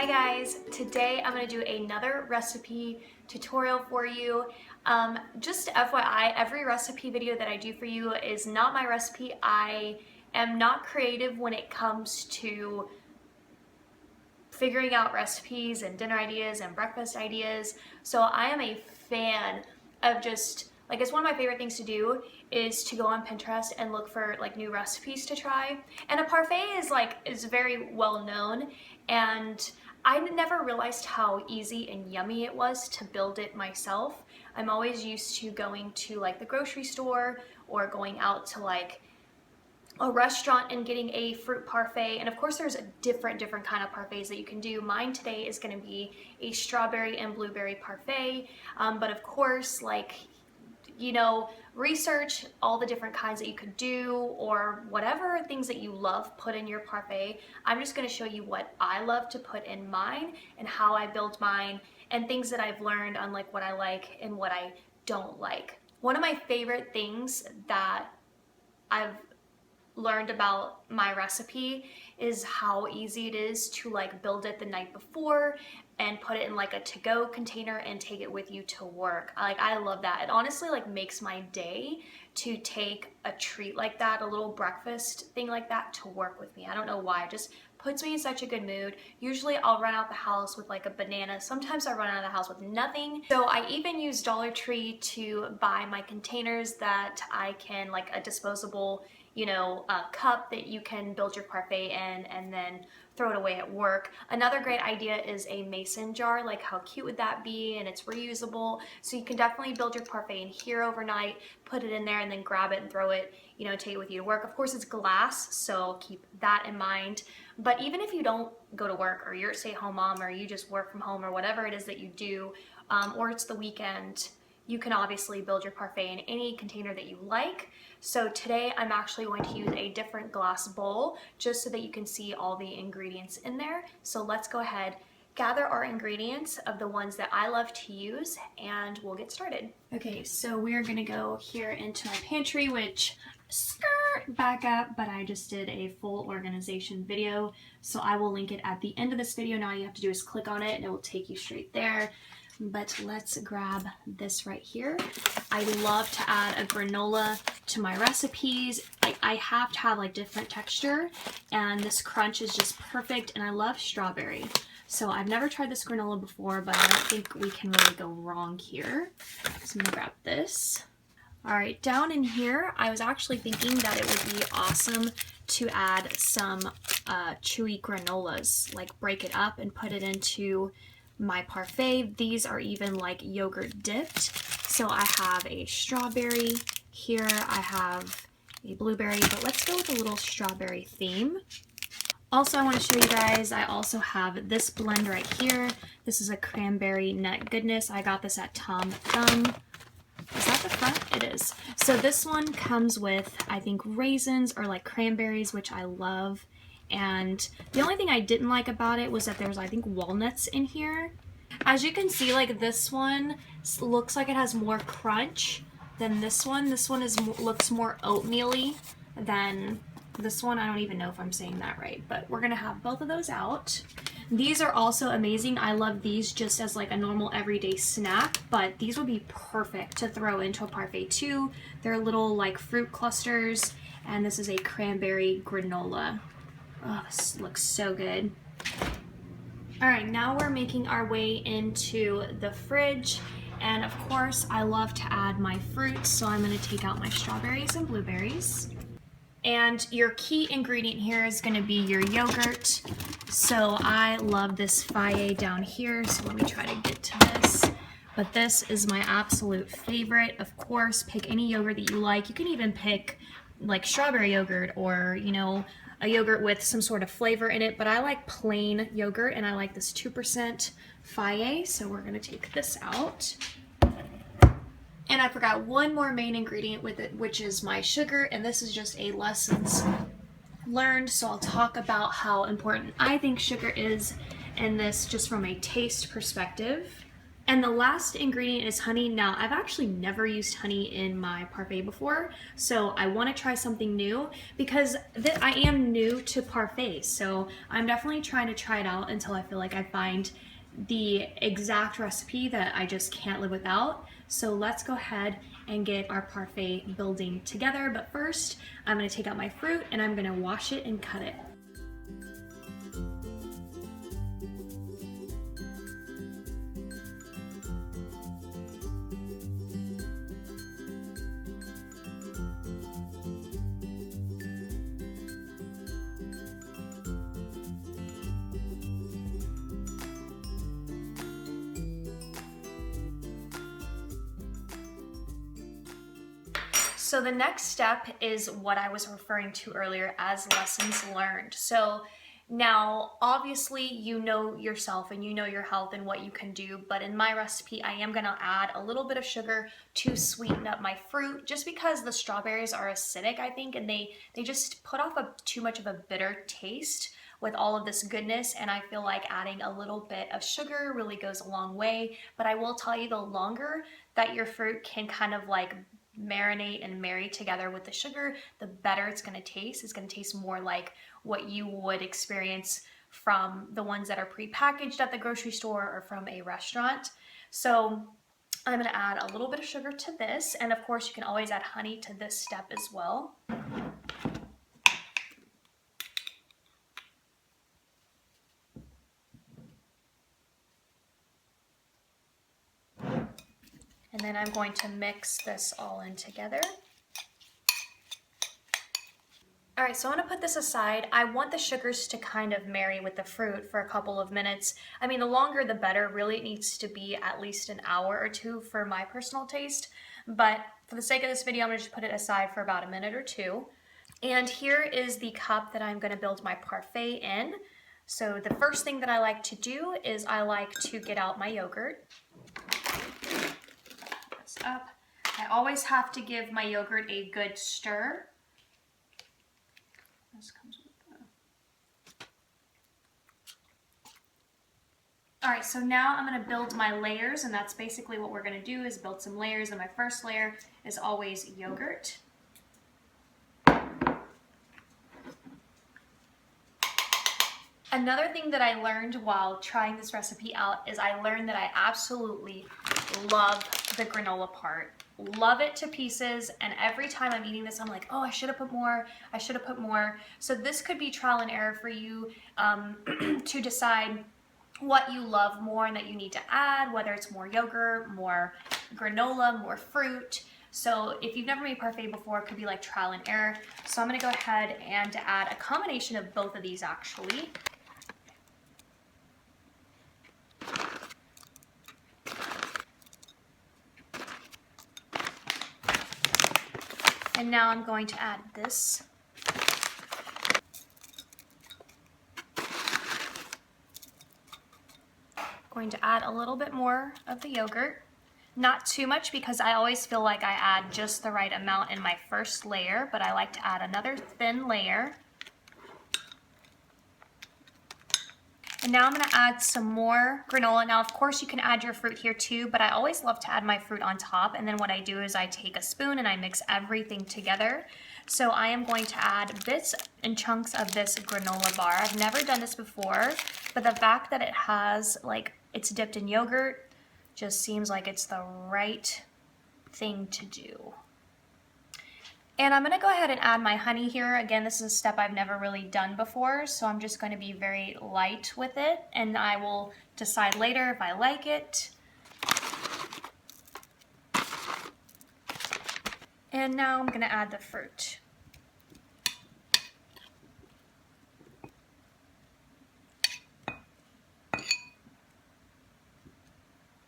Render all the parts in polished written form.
Hi guys, today I'm going to do another recipe tutorial for you. Just FYI, every recipe video that I do for you is not my recipe. I am not creative when it comes to figuring out recipes and dinner ideas and breakfast ideas. So I am a fan of just it's one of my favorite things to do is to go on Pinterest and look for new recipes to try. And a parfait is very well known, and I never realized how easy and yummy it was to build it myself. I'm always used to going to the grocery store or going out to a restaurant and getting a fruit parfait, and of course there's a different kind of parfaits that you can do. Mine today is going to be a strawberry and blueberry parfait, but of course research all the different kinds that you could do, or whatever things that you love put in your parfait. I'm just going to show you what I love to put in mine and how I build mine, and things that I've learned on what I like and what I don't like. One of my favorite things that I've learned about my recipe is how easy it is to build it the night before and put it in a to-go container and take it with you to work. I love that. It honestly makes my day to take a treat like that, a little breakfast thing like that, to work with me. I don't know why, it just puts me in such a good mood. Usually I'll run out the house with a banana. Sometimes I run out of the house with nothing. So I even use Dollar Tree to buy my containers that I can, a disposable cup that you can build your parfait in and then throw it away at work. Another great idea is a mason jar. How cute would that be? And it's reusable, so you can definitely build your parfait in here overnight, put it in there, and then grab it and throw it, take it with you to work. Of course it's glass, so keep that in mind. But even if you don't go to work, or you're a stay-at-home mom, or you just work from home, or whatever it is that you do, or it's the weekend, you can obviously build your parfait in any container that you like. So today I'm actually going to use a different glass bowl just so that you can see all the ingredients in there. So let's go ahead, gather our ingredients of the ones that I love to use, and we'll get started. Okay, so we're gonna go here into my pantry, which back up, but I just did a full organization video, so I will link it at the end of this video. Now all you have to do is click on it and it will take you straight there. But let's grab this right here. I love to add a granola to my recipes. I have to have different texture, and this crunch is just perfect, and I love strawberry. So I've never tried this granola before, but I don't think we can really go wrong here. So I'm gonna grab this. All right, down in here, I was actually thinking that it would be awesome to add some chewy granolas, break it up and put it into my parfait. These are even yogurt dipped. So I have a strawberry here, I have a blueberry, but let's go with a little strawberry theme. Also, I want to show you guys, I also have this blend right here. This is a cranberry nut goodness. I got this at Tom Thumb. Is that the front? It is. So this one comes with, I think, raisins or cranberries, which I love. And the only thing I didn't like about it was that there's, I think, walnuts in here. As you can see, this one looks like it has more crunch than this one. This one looks more oatmeal-y than this one. I don't even know if I'm saying that right, but we're gonna have both of those out. These are also amazing. I love these just as a normal everyday snack, but these would be perfect to throw into a parfait too. They're little fruit clusters, and this is a cranberry granola. Oh, this looks so good. All right, now we're making our way into the fridge. And of course, I love to add my fruits, so I'm gonna take out my strawberries and blueberries. And your key ingredient here is gonna be your yogurt. So I love this Parfait down here, so let me try to get to this. But this is my absolute favorite. Of course, pick any yogurt that you like. You can even pick strawberry yogurt, or a yogurt with some sort of flavor in it, but I like plain yogurt, and I like this 2% Parfait, so we're gonna take this out. And I forgot one more main ingredient with it, which is my sugar, and this is just a lessons learned, so I'll talk about how important I think sugar is in this just from a taste perspective. And the last ingredient is honey. Now, I've actually never used honey in my parfait before, so I want to try something new because I am new to parfait. So I'm definitely trying to try it out until I feel like I find the exact recipe that I just can't live without. So let's go ahead and get our parfait building together. But first, I'm going to take out my fruit and I'm going to wash it and cut it. So the next step is what I was referring to earlier as lessons learned. So now, obviously, you know yourself and you know your health and what you can do, but in my recipe, I am gonna add a little bit of sugar to sweeten up my fruit, just because the strawberries are acidic, I think, and they just put off too much of a bitter taste with all of this goodness, and I feel like adding a little bit of sugar really goes a long way. But I will tell you, the longer that your fruit can kind of like marinate and marry together with the sugar, the better it's going to taste. It's going to taste more like what you would experience from the ones that are pre-packaged at the grocery store or from a restaurant. So I'm going to add a little bit of sugar to this, and of course you can always add honey to this step as well. And then I'm going to mix this all in together. All right, so I'm gonna put this aside. I want the sugars to kind of marry with the fruit for a couple of minutes. I mean, the longer the better. Really, it needs to be at least an hour or two for my personal taste. But for the sake of this video, I'm gonna just put it aside for about a minute or two. And here is the cup that I'm gonna build my parfait in. So the first thing that I like to do is I like to get out my yogurt. This up. I always have to give my yogurt a good stir. This comes with the... All right, so now I'm gonna build my layers, and that's basically what we're gonna do, is build some layers. And my first layer is always yogurt. Another thing that I learned while trying this recipe out is I learned that I absolutely love the granola part. Love it to pieces, and every time I'm eating this I'm like, oh, I should have put more, I should have put more. So this could be trial and error for you to decide what you love more and that you need to add, whether it's more yogurt, more granola, more fruit. So if you've never made parfait before, it could be like trial and error. So I'm gonna go ahead and add a combination of both of these actually. And now I'm going to add this. Going to add a little bit more of the yogurt. Not too much, because I always feel like I add just the right amount in my first layer, but I like to add another thin layer. And now I'm gonna add some more granola. Now, of course, you can add your fruit here too, but I always love to add my fruit on top. And then what I do is I take a spoon and I mix everything together. So I am going to add bits and chunks of this granola bar. I've never done this before, but the fact that it has, like, it's dipped in yogurt just seems like it's the right thing to do. And I'm gonna go ahead and add my honey here. Again, this is a step I've never really done before, so I'm just gonna be very light with it, and I will decide later if I like it. And now I'm gonna add the fruit.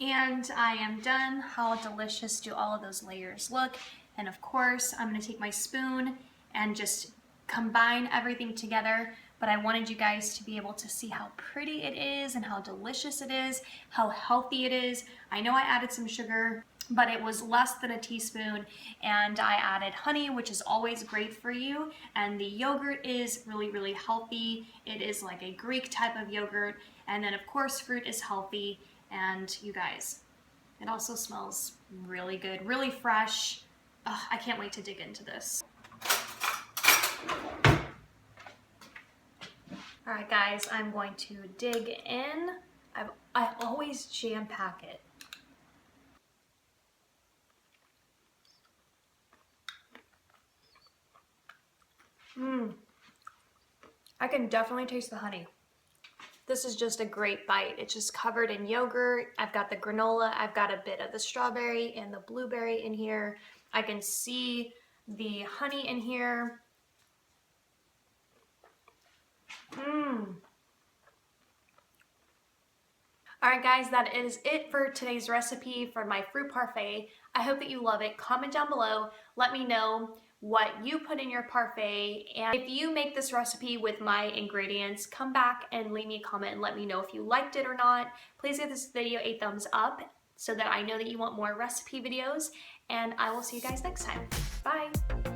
And I am done. How delicious do all of those layers look? And of course, I'm gonna take my spoon and just combine everything together. But I wanted you guys to be able to see how pretty it is and how delicious it is, how healthy it is. I know I added some sugar, but it was less than a teaspoon, and I added honey, which is always great for you. And the yogurt is really, really healthy. It is like a Greek type of yogurt. And then of course, fruit is healthy. And you guys, It also smells really good, really fresh. Ugh, I can't wait to dig into this. All right, guys, I'm going to dig in. I always jam pack it. I can definitely taste the honey. This is just a great bite. It's just covered in yogurt. I've got the granola. I've got a bit of the strawberry and the blueberry in here. I can see the honey in here. Alright guys, that is it for today's recipe for my fruit parfait. I hope that you love it. Comment down below. Let me know what you put in your parfait, and if you make this recipe with my ingredients, come back and leave me a comment and let me know if you liked it or not. Please give this video a thumbs up so that I know that you want more recipe videos, and I will see you guys next time. Bye!